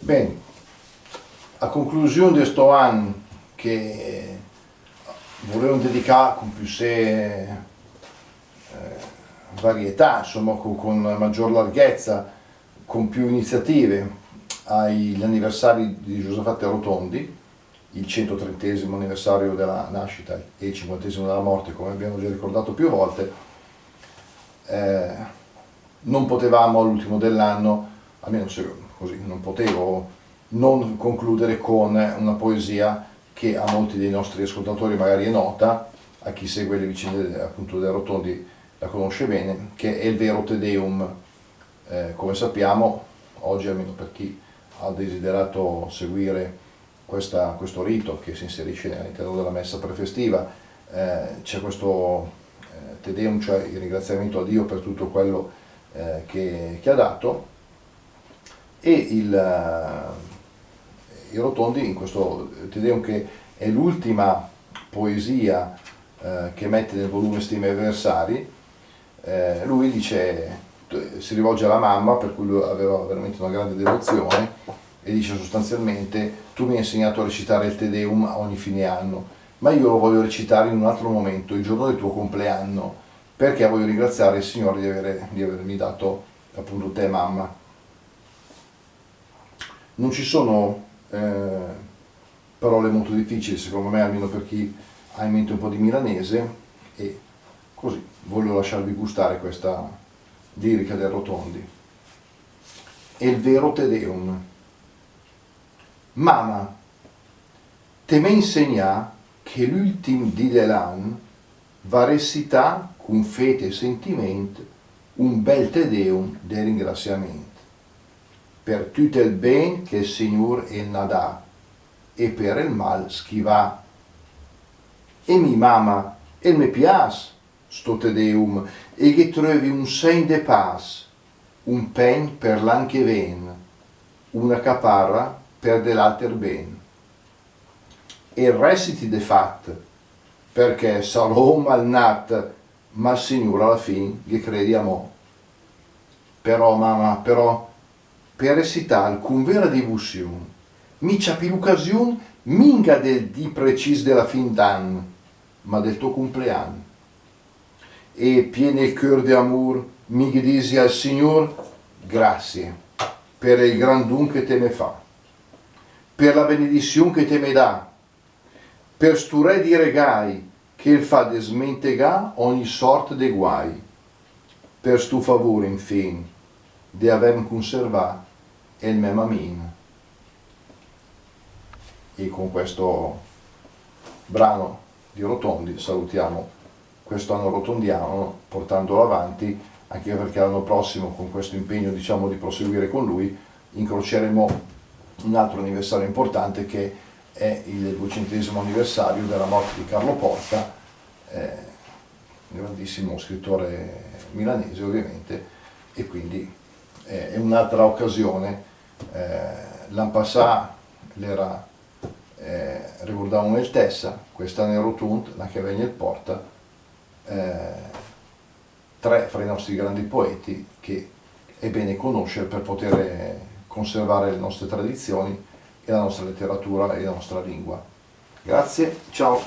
Bene, a conclusione di questo anno che volevo dedicare con più varietà, insomma con maggior larghezza, con più iniziative agli anniversari di Giuseppe Rotondi, il 130° anniversario della nascita e il 50° della morte, come abbiamo già ricordato più volte, non potevamo all'ultimo dell'anno, almeno se così, non potevo non concludere con una poesia che a molti dei nostri ascoltatori magari è nota, a chi segue le vicende appunto dei Rotondi la conosce bene, che è il vero Te Deum. Come sappiamo, oggi, almeno per chi ha desiderato seguire questo rito che si inserisce all'interno della messa prefestiva, c'è questo Te Deum, cioè il ringraziamento a Dio per tutto quello che ha dato, e i Rotondi in questo Te Deum, che è l'ultima poesia che mette nel volume Stime e Versari, lui dice, si rivolge alla mamma, per cui lui aveva veramente una grande devozione, e dice sostanzialmente: tu mi hai insegnato a recitare il Te Deum a ogni fine anno, ma io lo voglio recitare in un altro momento, il giorno del tuo compleanno, perché voglio ringraziare il Signore di avermi dato appunto te, mamma. Non ci sono parole molto difficili, secondo me, almeno per chi ha in mente un po' di milanese, e così voglio lasciarvi gustare questa lirica del Rotondi. È il vero Te Deum. Mamma, te me insegna che l'ultim di dell'an va recità con fede e sentiment un bel Te Deum de ringraziamento per tutto il ben che il Signore el n'a dà e per il mal schivà. E mi mamma, el me piace sto Te Deum, e che trovi un segno de pace, un pen per l'an che ven, una caparra per dell'alter ben. E reciti de fat, perché sarò malnat, ma il Signore alla fin che credi a mo. Però, mamma, però, per recitare con vera devozione, mi c'ha più l'occasione minga del di precis della fin d'anno, ma del tuo compleanno. E pieno il cœur di amor, mi disi al Signore: grazie per il gran don che te me fa, per la benedizione che te me dà, per stu re di regai che il fa desmentegà ogni sorte de guai, per stu favore infin de avem conservà il mem amin. E con questo brano di Rotondi salutiamo questo anno rotondiano, portandolo avanti, anche perché l'anno prossimo, con questo impegno, diciamo, di proseguire con lui, incroceremo un altro anniversario importante, che è il 200° anniversario della morte di Carlo Porta, grandissimo scrittore milanese ovviamente, e quindi è un'altra occasione. L'anno passato l'era ricordavamo il Tessa, quest'anno è Rotund, la che venne il Porta, tre fra i nostri grandi poeti che è bene conoscere per poter conservare le nostre tradizioni e la nostra letteratura e la nostra lingua. Grazie, ciao!